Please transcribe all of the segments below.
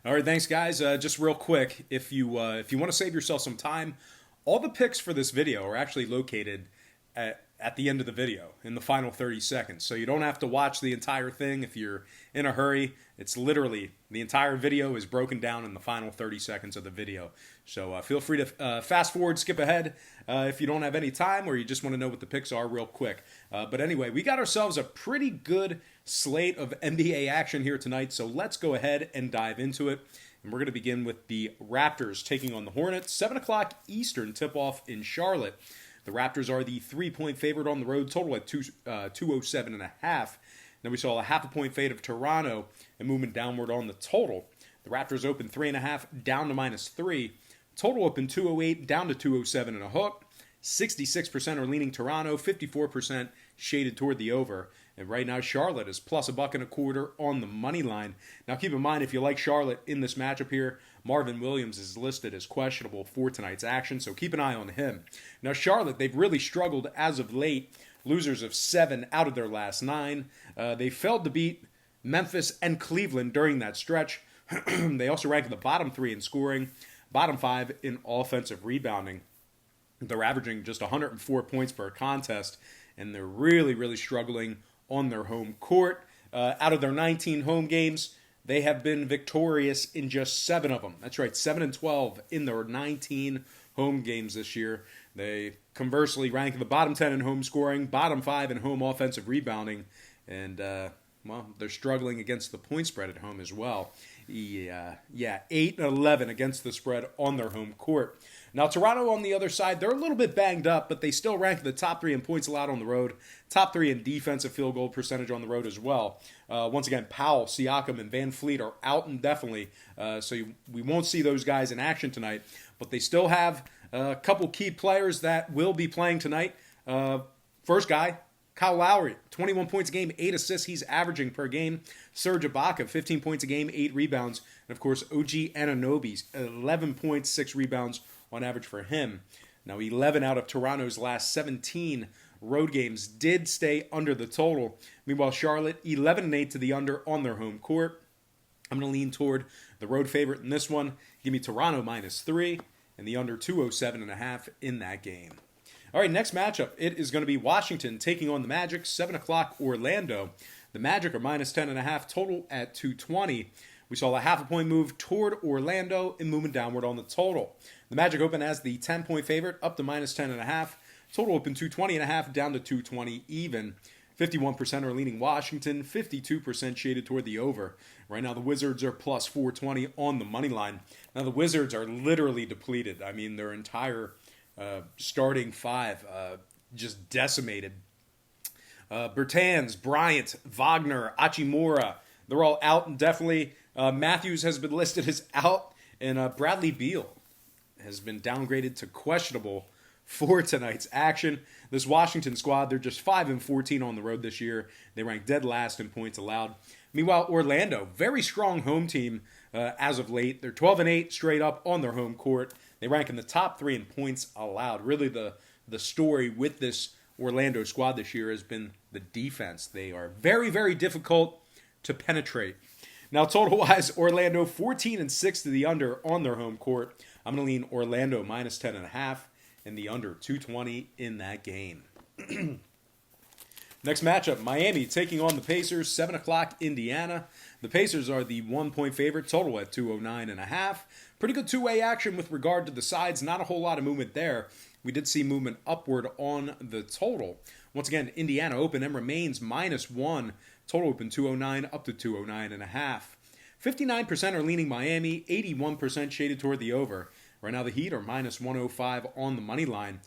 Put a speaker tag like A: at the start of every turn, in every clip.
A: All right, thanks, guys. Just real quick, if you want to save yourself some time, all the picks for this video are actually located at the end of the video in the final 30 seconds. So you don't have to watch the entire thing if you're in a hurry. It's literally the entire video is broken down in the final 30 seconds of the video. So feel free to fast forward, skip ahead if you don't have any time or you just want to know what the picks are real quick. But anyway, we got ourselves a pretty good slate of NBA action here tonight. So let's go ahead and dive into it. And we're going to begin with the Raptors taking on the Hornets. 7 o'clock Eastern tip-off in Charlotte. The Raptors are the 3-point favorite on the road, total at 207.5. Then we saw a half a point fade of Toronto and movement downward on the total. The Raptors opened 3.5 down to -3. Total opened 208 down to 207 and a hook. 66% are leaning Toronto, 54% shaded toward the over. And right now, Charlotte is plus $1.25 on the money line. Now, keep in mind, if you like Charlotte in this matchup here, Marvin Williams is listed as questionable for tonight's action, so keep an eye on him. Now, Charlotte, they've really struggled as of late. Losers of 7 out of their last 9. They failed to beat Memphis and Cleveland during that stretch. They also rank in the bottom 3 in scoring, bottom 5 in offensive rebounding. They're averaging just 104 points per contest, and they're really, really struggling on their home court. Out of their 19 home games, they have been victorious in just 7 of them. That's right, 7-12 in their 19 home games this year. They conversely rank in the bottom 10 in home scoring, bottom 5 in home offensive rebounding, and they're struggling against the point spread at home as well. 8-11 against the spread on their home court. Now, Toronto on the other side, they're a little bit banged up, but they still rank in the top 3 in points allowed on the road, top 3 in defensive field goal percentage on the road as well. Once again, Powell, Siakam, and Van Fleet are out indefinitely, we won't see those guys in action tonight, but they still have a couple key players that will be playing tonight. First guy, Kyle Lowry, 21 points a game, 8 assists he's averaging per game. Serge Ibaka, 15 points a game, 8 rebounds. And, of course, OG Anunoby, 11 points, 6 rebounds on average for him. Now, 11 out of Toronto's last 17 road games did stay under the total. Meanwhile, Charlotte, 11-8 to the under on their home court. I'm going to lean toward the road favorite in this one. Give me Toronto -3 and the under 207.5 in that game. All right, next matchup, it is going to be Washington taking on the Magic, 7 o'clock Orlando. The Magic are -10.5, total at 220. We saw a half a point move toward Orlando and moving downward on the total. The Magic open as the 10-point favorite, up to -10.5. Total open 220.5, down to 220 even. 51% are leaning Washington, 52% shaded toward the over. Right now, the Wizards are plus 420 on the money line. Now, the Wizards are literally depleted. I mean, their entire starting 5 just decimated. Bertans, Bryant, Wagner, Achimura, they're all out indefinitely. Matthews has been listed as out, and Bradley Beal has been downgraded to questionable for tonight's action. This Washington squad, they're just 5-14 on the road this year. They rank dead last in points allowed. Meanwhile, Orlando, very strong home team as of late. They're 12-8 straight up on their home court. They rank in the top 3 in points allowed. Really, the story with this Orlando squad this year has been the defense. They are very, very difficult to penetrate. Now, total-wise, Orlando 14-6 to the under on their home court. I'm going to lean Orlando -10.5 and the under 220 in that game. Next matchup, Miami taking on the Pacers, 7 o'clock Indiana. The Pacers are the 1-point favorite, total at 209.5. Pretty good two-way action with regard to the sides. Not a whole lot of movement there. We did see movement upward on the total. Once again, Indiana open and remains -1. Total open 209 up to 209.5. 59% are leaning Miami, 81% shaded toward the over. Right now, the Heat are -105 on the money line.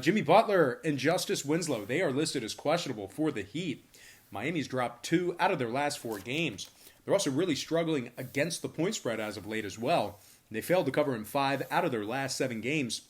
A: Jimmy Butler and Justice Winslow, they are listed as questionable for the Heat. Miami's dropped 2 out of their last 4 games. They're also really struggling against the point spread as of late as well. They failed to cover in 5 out of their last 7 games.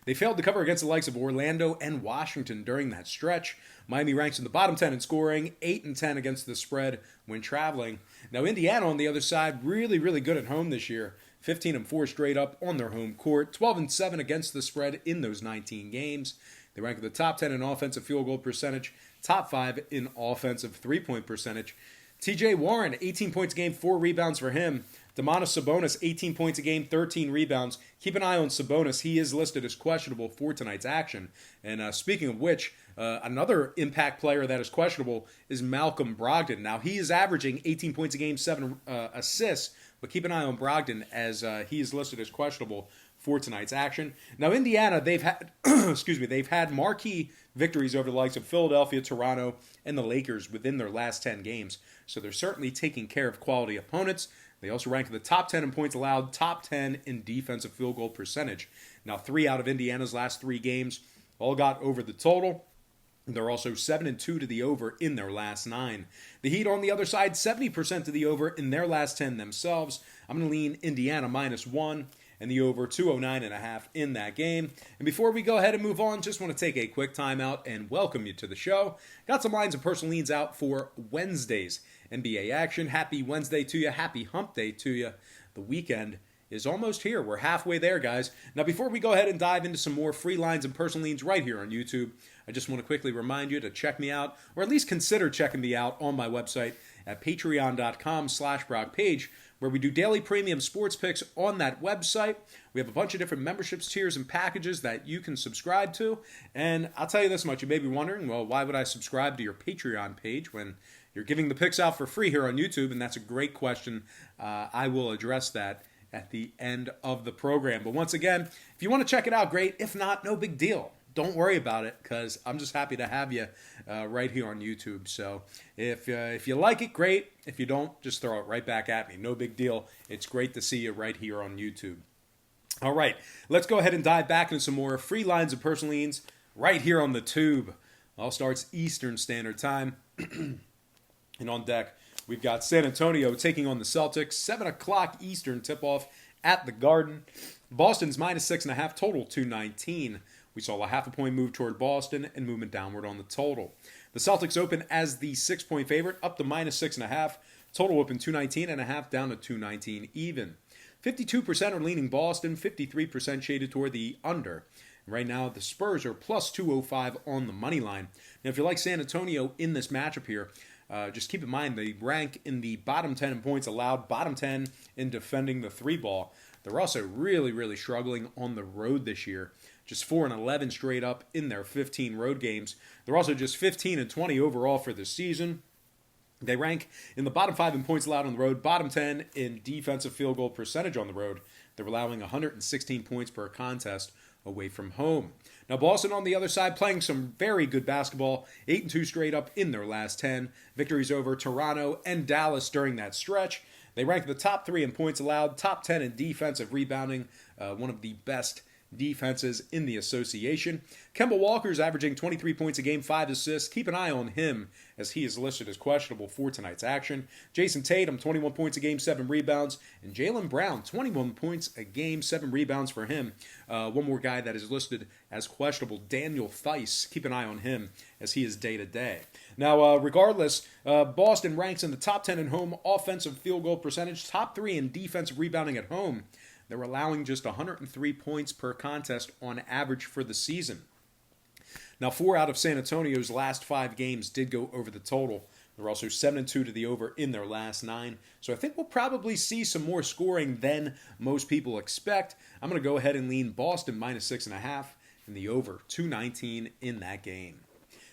A: They failed to cover against the likes of Orlando and Washington during that stretch. Miami ranks in the bottom 10 in scoring, 8-10 against the spread when traveling. Now, Indiana on the other side, really, really good at home this year. 15-4 straight up on their home court, 12-7 against the spread in those 19 games. They rank in the top 10 in offensive field goal percentage, top 5 in offensive three-point percentage. TJ Warren, 18 points a game, 4 rebounds for him. Domantas Sabonis, 18 points a game, 13 rebounds. Keep an eye on Sabonis. He is listed as questionable for tonight's action. And speaking of which, another impact player that is questionable is Malcolm Brogdon. Now, he is averaging 18 points a game, 7 assists, but keep an eye on Brogdon as he is listed as questionable for tonight's action. Now, Indiana, they've had they've had marquee victories over the likes of Philadelphia, Toronto, and the Lakers within their last 10 games. So they're certainly taking care of quality opponents. They also rank in the top 10 in points allowed, top 10 in defensive field goal percentage. Now, 3 out of Indiana's last 3 games all got over the total. They're also 7-2 to the over in their last 9. The Heat on the other side, 70% to the over in their last 10 themselves. I'm going to lean Indiana -1 and the over 209.5 in that game. And before we go ahead and move on, just want to take a quick timeout and welcome you to the show. Got some lines and personal leans out for Wednesday's NBA action. Happy Wednesday to you. Happy hump day to you. The weekend is almost here. We're halfway there, guys. Now, before we go ahead and dive into some more free lines and personal leans right here on YouTube, I just want to quickly remind you to check me out, or at least consider checking me out on my website at patreon.com/BrockPage, where we do daily premium sports picks on that website. We have a bunch of different memberships, tiers, and packages that you can subscribe to. And I'll tell you this much. You may be wondering, well, why would I subscribe to your Patreon page when you're giving the picks out for free here on YouTube? And that's a great question. I will address that at the end of the program. But once again, if you want to check it out, great. If not, no big deal. Don't worry about it, because I'm just happy to have you right here on YouTube. So if you like it, great. If you don't, just throw it right back at me. No big deal. It's great to see you right here on YouTube. All right, let's go ahead and dive back into some more free lines and personal leans right here on the tube. All starts Eastern Standard Time. And on deck, we've got San Antonio taking on the Celtics. 7 o'clock Eastern tip-off at the Garden. Boston's -6.5, total 219. We saw a half a point move toward Boston and movement downward on the total. The Celtics open as the 6-point favorite, up to -6.5. Total open 219.5, down to 219 even. 52% are leaning Boston, 53% shaded toward the under. Right now, the Spurs are plus 205 on the money line. Now, if you like San Antonio in this matchup here, just keep in mind they rank in the bottom 10 in points allowed, bottom 10 in defending the 3-ball. They're also really, really struggling on the road this year. Just 4-11 straight up in their 15 road games. They're also just 15-20 overall for the season. They rank in the bottom 5 in points allowed on the road, bottom 10 in defensive field goal percentage on the road. They're allowing 116 points per contest away from home. Now, Boston on the other side playing some very good basketball, 8-2 straight up in their last 10. Victories over Toronto and Dallas during that stretch. They rank the top 3 in points allowed, top 10 in defensive rebounding, one of the best defenses in the association. Kemba Walker's averaging 23 points a game, 5 assists. Keep an eye on him as he is listed as questionable for tonight's action. Jason Tatum, 21 points a game, 7 rebounds. And Jaylen Brown, 21 points a game, 7 rebounds for him. One more guy that is listed as questionable, Daniel Theis. Keep an eye on him as he is day-to-day. Now, regardless, Boston ranks in the top 10 in home offensive field goal percentage, top 3 in defensive rebounding at home. They're allowing just 103 points per contest on average for the season. Now, 4 out of San Antonio's last 5 games did go over the total. They're also 7-2 to the over in their last 9. So I think we'll probably see some more scoring than most people expect. I'm going to go ahead and lean Boston -6.5 and the over 219 in that game.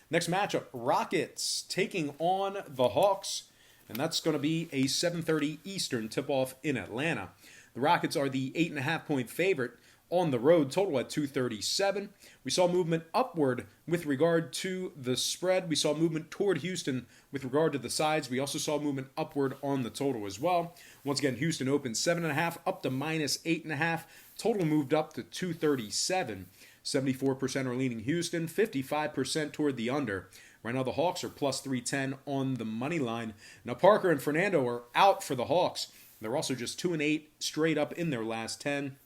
A: Next matchup, Rockets taking on the Hawks. And that's going to be a 7:30 Eastern tip-off in Atlanta. The Rockets are the 8.5-point favorite on the road, total at 237. We saw movement upward with regard to the spread. We saw movement toward Houston with regard to the sides. We also saw movement upward on the total as well. Once again, Houston opened 7.5 up to -8.5. Total moved up to 237. 74% are leaning Houston, 55% toward the under. Right now, the Hawks are plus 310 on the money line. Now, Parker and Fernando are out for the Hawks. They're also just 2-8 straight up in their last 10.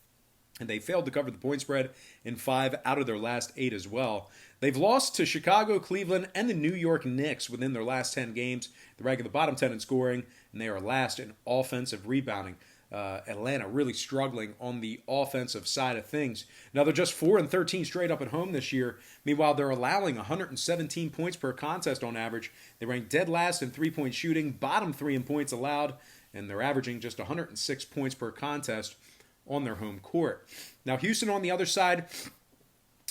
A: And they failed to cover the point spread in 5 out of their last 8 as well. They've lost to Chicago, Cleveland, and the New York Knicks within their last 10 games. They're ranking the bottom 10 in scoring, and they are last in offensive rebounding. Atlanta really struggling on the offensive side of things. Now, they're just 4-13 straight up at home this year. Meanwhile, they're allowing 117 points per contest on average. They rank dead last in three-point shooting, bottom 3 in points allowed, and they're averaging just 106 points per contest on their home court. Now, Houston on the other side,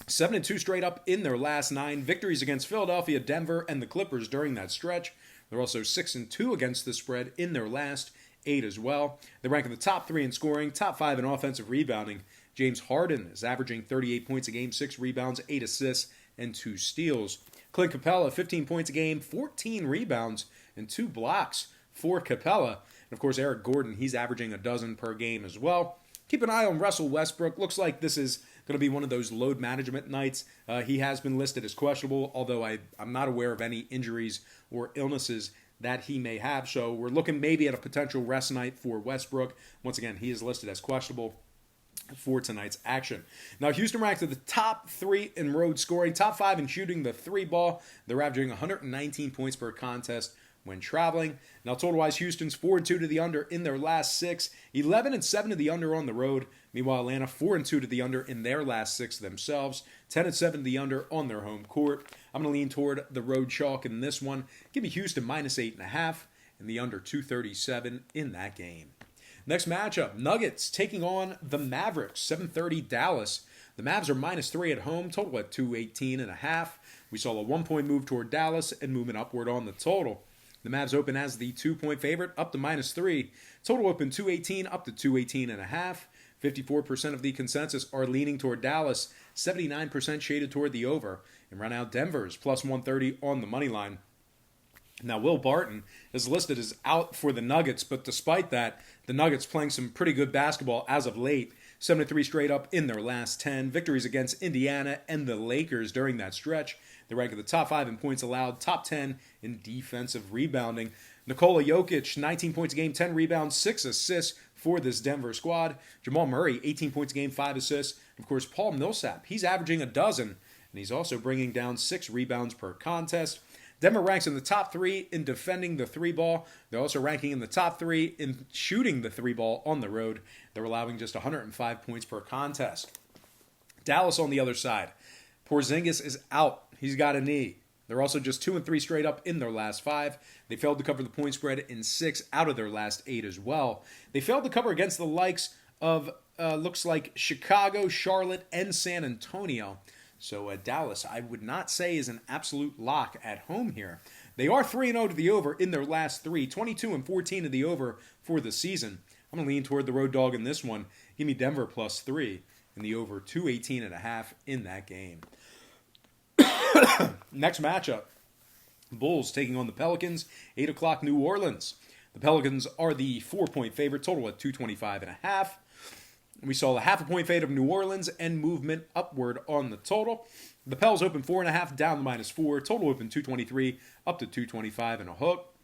A: 7-2 straight up in their last 9 victories against Philadelphia, Denver, and the Clippers during that stretch. They're also 6-2 against the spread in their last 8 as well. They rank in the top 3 in scoring, top 5 in offensive rebounding. James Harden is averaging 38 points a game, 6 rebounds, 8 assists, and 2 steals. Clint Capella, 15 points a game, 14 rebounds, and 2 blocks for Capella. And of course, Eric Gordon, he's averaging a dozen per game as well. Keep an eye on Russell Westbrook. Looks like this is going to be one of those load management nights. He has been listed as questionable, although I'm not aware of any injuries or illnesses that he may have. So we're looking maybe at a potential rest night for Westbrook. Once again, he is listed as questionable for tonight's action. Now, Houston ranks at the top 3 in road scoring, top 5 in shooting the 3 ball. They're averaging 119 points per contest when traveling. Now, total-wise, Houston's 4-2 to the under in their last 6, 11-7 to the under on the road. Meanwhile, Atlanta 4-2 to the under in their last 6 themselves, 10-7 to the under on their home court. I'm going to lean toward the road chalk in this one. Give me Houston -8.5 and the under 237 in that game. Next matchup, Nuggets taking on the Mavericks, 7:30 Dallas. The Mavs are -3 at home, total at 218.5. We saw a 1-point move toward Dallas and movement upward on the total. The Mavs open as the 2-point favorite, up to -3. Total open 218, up to 218.5. 54% of the consensus are leaning toward Dallas, 79% shaded toward the over. And right now, Denver's +130 on the money line. Now, Will Barton is listed as out for the Nuggets, but despite that, the Nuggets playing some pretty good basketball as of late. 7-3 straight up in their last 10. Victories against Indiana and the Lakers during that stretch. They rank in the top 5 in points allowed, top 10 in defensive rebounding. Nikola Jokic, 19 points a game, 10 rebounds, 6 assists for this Denver squad. Jamal Murray, 18 points a game, 5 assists. Of course, Paul Millsap, he's averaging a dozen, and he's also bringing down 6 rebounds per contest. Denver ranks in the top 3 in defending the 3 ball. They're also ranking in the top 3 in shooting the 3 ball on the road. They're allowing just 105 points per contest. Dallas on the other side. Porzingis is out. He's got a knee. They're also just 2-3 straight up in their last 5. They failed to cover the point spread in 6 out of their last 8 as well. They failed to cover against the likes of, looks like Chicago, Charlotte, and San Antonio. So Dallas, I would not say is an absolute lock at home here. They are 3-0 to the over in their last 3, 22-14 to the over for the season. I'm going to lean toward the road dog in this one. Give me Denver +3 and the over 218.5 in that game. Next matchup, Bulls taking on the Pelicans, 8 o'clock New Orleans. The Pelicans are the 4-point favorite, total at 225.5. We saw a 0.5-point fade of New Orleans and movement upward on the total. The Pels open 4.5, down to -4. Total open 223, up to 225 and a hook.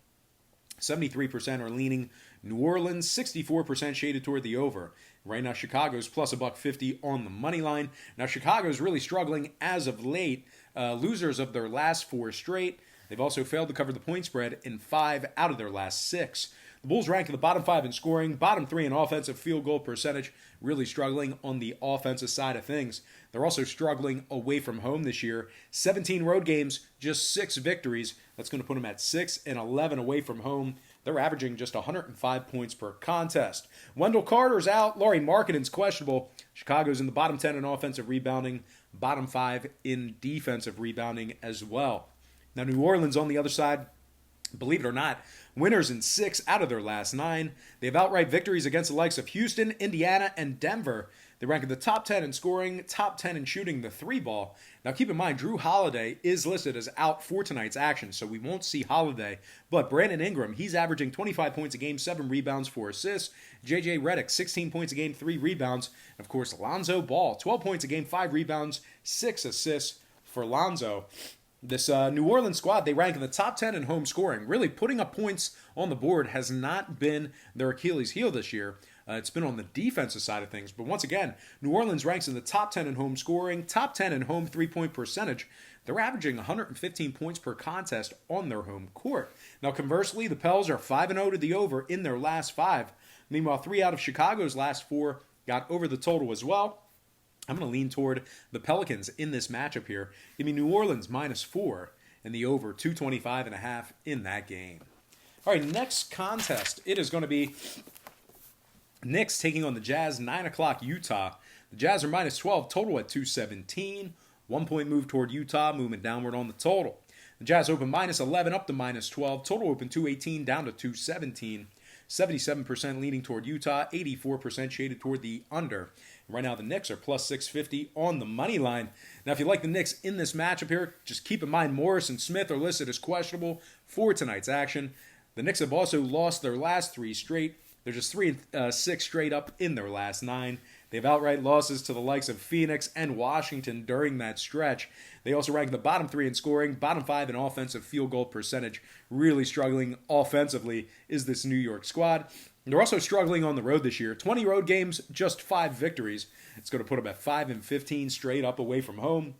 A: 73% are leaning New Orleans, 64% shaded toward the over. Right now, Chicago's +150 on the money line. Now, Chicago's really struggling as of late. Losers of their last 4 straight. They've also failed to cover the point spread in 5 out of their last 6. The Bulls rank in the bottom 5 in scoring, bottom 3 in offensive field goal percentage, really struggling on the offensive side of things. They're also struggling away from home this year. 17 road games, just 6 victories. That's going to put them at 6-11 away from home. They're averaging just 105 points per contest. Wendell Carter's out. Lauri Markkanen's questionable. Chicago's in the bottom 10 in offensive rebounding, bottom 5 in defensive rebounding as well. Now, New Orleans on the other side, believe it or not, winners in 6 out of their last 9. They have outright victories against the likes of Houston, Indiana, and Denver. They rank in the top 10 in scoring, top 10 in shooting the 3 ball. Now keep in mind, Drew Holiday is listed as out for tonight's action, so we won't see Holiday. But Brandon Ingram, he's averaging 25 points a game, 7 rebounds, 4 assists. J.J. Redick, 16 points a game, 3 rebounds. And of course, Lonzo Ball, 12 points a game, 5 rebounds, 6 assists for Lonzo. This New Orleans squad, they rank in the top 10 in home scoring. Really putting up points on the board has not been their Achilles heel this year. It's been on the defensive side of things. But once again, New Orleans ranks in the top 10 in home scoring, top 10 in home three-point percentage. They're averaging 115 points per contest on their home court. Now, conversely, the Pels are 5-0 to the over in their last 5. Meanwhile, 3 out of Chicago's last 4 got over the total as well. I'm going to lean toward the Pelicans in this matchup here. Give me New Orleans -4 and the over 225.5 in that game. All right, next contest. It is going to be Knicks taking on the Jazz, 9 o'clock Utah. The Jazz are minus 12, total at 217. 1 point move toward Utah, movement downward on the total. The Jazz open minus 11 up to minus 12. Total open 218 down to 217. 77% leaning toward Utah, 84% shaded toward the under. Right now the Knicks are plus 650 on the money line. Now if you like the Knicks in this matchup here, just keep in mind Morris and Smith are listed as questionable for tonight's action. The Knicks have also lost their last 3 straight. They're just 3-6 straight up in their last 9. They have outright losses to the likes of Phoenix and Washington during that stretch. They also rank the bottom 3 in scoring, bottom 5 in offensive field goal percentage. Really struggling offensively is this New York squad. They're also struggling on the road this year. 20 road games, just 5 victories. It's going to put them at 5-15 straight up away from home.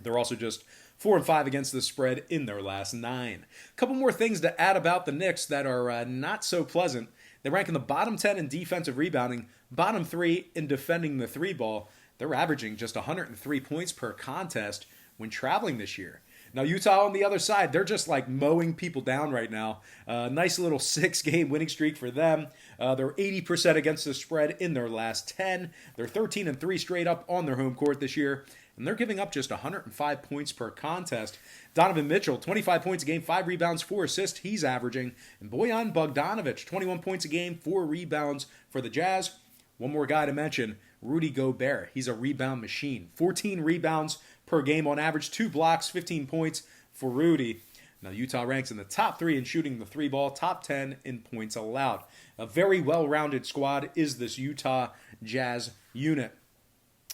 A: They're also just 4-5 against the spread in their last 9. A couple more things to add about the Knicks that are not so pleasant. They rank in the bottom 10 in defensive rebounding, bottom 3 in defending the 3-ball. They're averaging just 103 points per contest when traveling this year. Now, Utah on the other side, they're just like mowing people down right now. Nice little 6-game winning streak for them. They're 80% against the spread in their last 10. They're 13-3 straight up on their home court this year. And they're giving up just 105 points per contest. Donovan Mitchell, 25 points a game, 5 rebounds, 4 assists, he's averaging. And Bojan Bogdanovic, 21 points a game, 4 rebounds for the Jazz. One more guy to mention, Rudy Gobert. He's a rebound machine. 14 rebounds per game on average, 2 blocks, 15 points for Rudy. Now, Utah ranks in the top 3 in shooting the 3-ball, top 10 in points allowed. A very well-rounded squad is this Utah Jazz unit.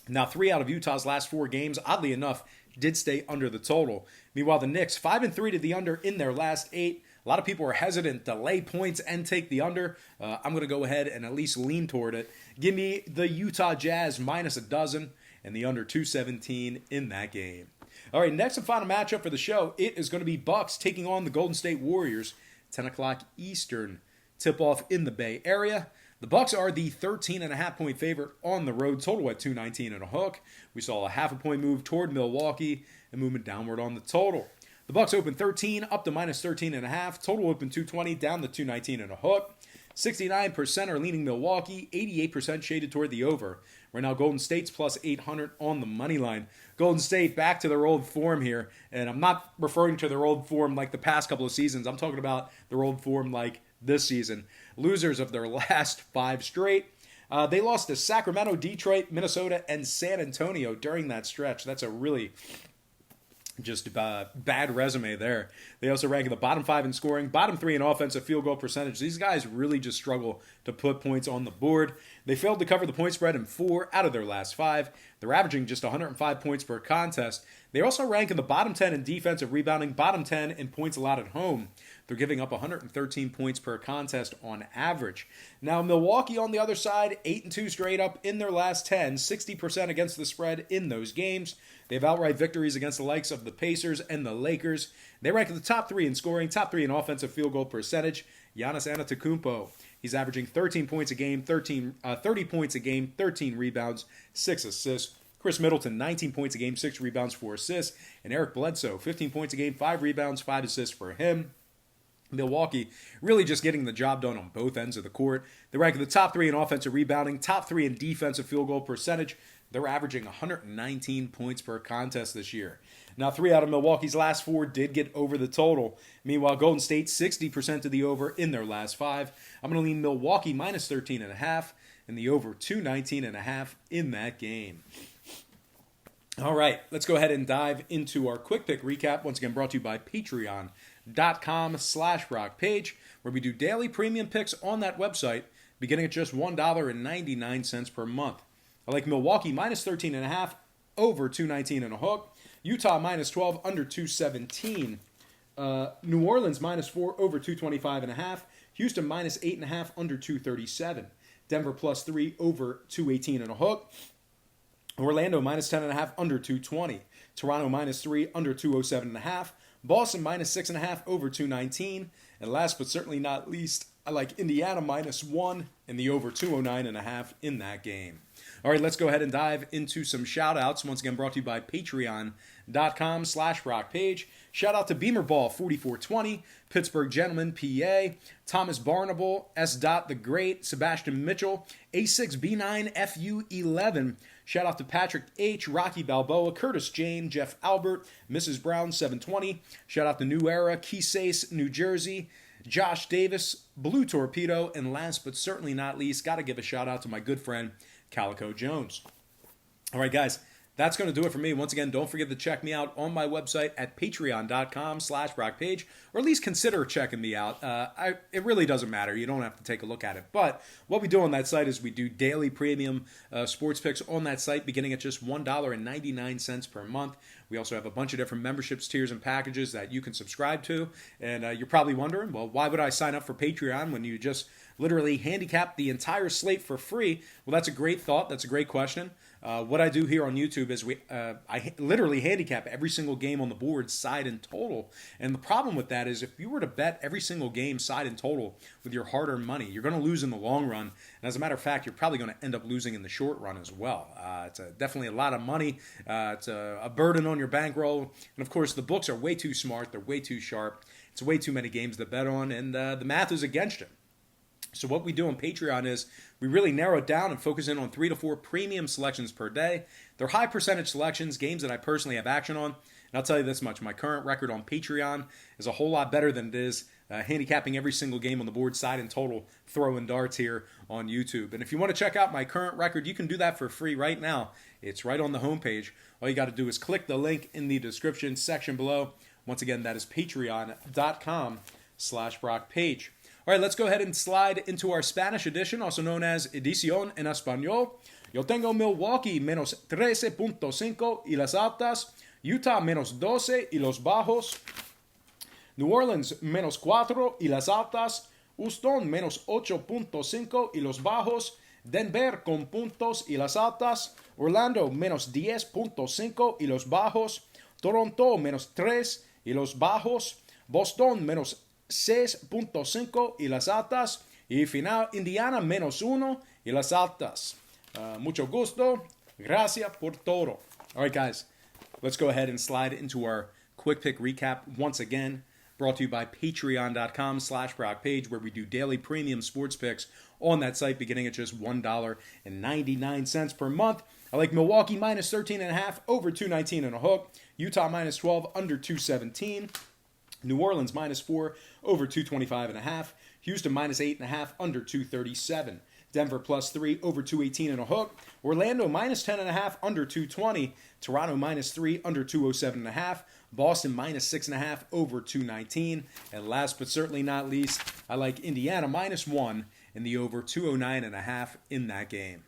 A: Now, 3 out of Utah's last 4 games, oddly enough, did stay under the total. Meanwhile, the Knicks, 5-3 to the under in their last 8. A lot of people are hesitant to lay points and take the under. I'm going to go ahead and at least lean toward it. Give me the Utah Jazz minus 12 and the under 217 in that game. All right, next and final matchup for the show, it is going to be Bucks taking on the Golden State Warriors, 10 o'clock Eastern tip-off in the Bay Area. The Bucks are the 13.5-point favorite on the road, total at 219 and a hook. We saw a half a point move toward Milwaukee and movement downward on the total. The Bucks open 13 up to minus 13.5. Total open 220 down to 219 and a hook. 69% are leaning Milwaukee, 88% shaded toward the over. Right now, Golden State's plus 800 on the money line. Golden State back to their old form here, and I'm not referring to their old form like the past couple of seasons. I'm talking about their old form like this season. Losers of their last 5 straight. They lost to Sacramento, Detroit, Minnesota, and San Antonio during that stretch. That's a really just bad resume there. They also rank in the bottom 5 in scoring, bottom 3 in offensive field goal percentage. These guys really just struggle to put points on the board. They failed to cover the point spread in 4 out of their last 5. They're averaging just 105 points per contest. They also rank in the bottom 10 in defensive rebounding, bottom 10 in points allowed at home. They're giving up 113 points per contest on average. Now, Milwaukee on the other side, 8-2 straight up in their last 10, 60% against the spread in those games. They have outright victories against the likes of the Pacers and the Lakers. They rank in the top 3 in scoring, top 3 in offensive field goal percentage. Giannis Antetokounmpo, he's averaging 13 points a game, 30 points a game, 13 rebounds, 6 assists. Chris Middleton, 19 points a game, 6 rebounds, 4 assists. And Eric Bledsoe, 15 points a game, 5 rebounds, 5 assists for him. Milwaukee really just getting the job done on both ends of the court. They rank in the top 3 in offensive rebounding, top 3 in defensive field goal percentage. They're averaging 119 points per contest this year. Now, 3 out of Milwaukee's last 4 did get over the total. Meanwhile, Golden State, 60% of the over in their last 5. I'm going to lean Milwaukee minus 13.5 and the over 219.5 in that game. All right, let's go ahead and dive into our quick pick recap. Once again, brought to you by patreon.com/BrockPage, where we do daily premium picks on that website, beginning at just $1.99 per month. I like Milwaukee minus 13.5, over 219 and a hook. Utah minus 12, under 217. New Orleans minus 4, over 225.5. Houston minus 8.5, under 237. Denver plus 3, over 218 and a hook. Orlando minus 10.5, under 220. Toronto minus 3, under 207.5. Boston minus 6.5, over 219. And last but certainly not least, I like Indiana -1 and the over 209.5 in that game. All right, let's go ahead and dive into some shout-outs. Once again, brought to you by patreon.com/brockpage. Shout out to Beamerball4420, Pittsburgh Gentleman, PA, Thomas Barnable, S. The Great, Sebastian Mitchell, A6B9FU11. Shout out to Patrick H., Rocky Balboa, Curtis Jane, Jeff Albert, Mrs. Brown 720. Shout out to New Era, Keysase, New Jersey, Josh Davis, Blue Torpedo, and last but certainly not least, got to give a shout out to my good friend Calico Jones. All right, guys, that's going to do it for me. Once again, don't forget to check me out on my website at patreon.com/brockpage, or at least consider checking me out. It really doesn't matter. You don't have to take a look at it. But what we do on that site is we do daily premium sports picks on that site, beginning at just $1.99 per month. We also have a bunch of different memberships, tiers, and packages that you can subscribe to. And you're probably wondering, well, why would I sign up for Patreon when you just literally handicap the entire slate for free? Well, that's a great thought. That's a great question. What I do here on YouTube is I literally handicap every single game on the board, side and total. And the problem with that is if you were to bet every single game, side and total, with your hard-earned money, you're going to lose in the long run. And as a matter of fact, you're probably going to end up losing in the short run as well. It's definitely a lot of money. It's a burden on your bankroll. And of course, the books are way too smart. They're way too sharp. It's way too many games to bet on, and the math is against you. So what we do on Patreon is we really narrow it down and focus in on 3 to 4 premium selections per day. They're high percentage selections, games that I personally have action on. And I'll tell you this much, my current record on Patreon is a whole lot better than it is handicapping every single game on the board, side and total, throwing darts here on YouTube. And if you want to check out my current record, you can do that for free right now. It's right on the homepage. All you got to do is click the link in the description section below. Once again, that is patreon.com/brockpage. All right, let's go ahead and slide into our Spanish edition, also known as Edición en Español. Yo tengo Milwaukee -13.5 y las altas, Utah -12 y los bajos, New Orleans -4 y las altas, Houston -8.5 y los bajos, Denver con puntos y las altas, Orlando -10.5 y los bajos, Toronto -3 y los bajos, Boston -6.5 y las altas, y final Indiana -1 y las altas. Mucho gusto. Gracias por todo. All right, guys, let's go ahead and slide into our quick pick recap once again. Brought to you by patreon.com/brockpage, where we do daily premium sports picks on that site, beginning at just $1.99 per month. I like Milwaukee -13.5, over 219 and a hook. Utah -12, under 217. New Orleans -4, over 225.5. Houston -8.5, under 237. Denver +3, over 218 and a hook. Orlando -10.5, under 220. Toronto -3, under 207.5. Boston -6.5, over 219. And last but certainly not least, I like Indiana -1 and the over 209.5 in that game.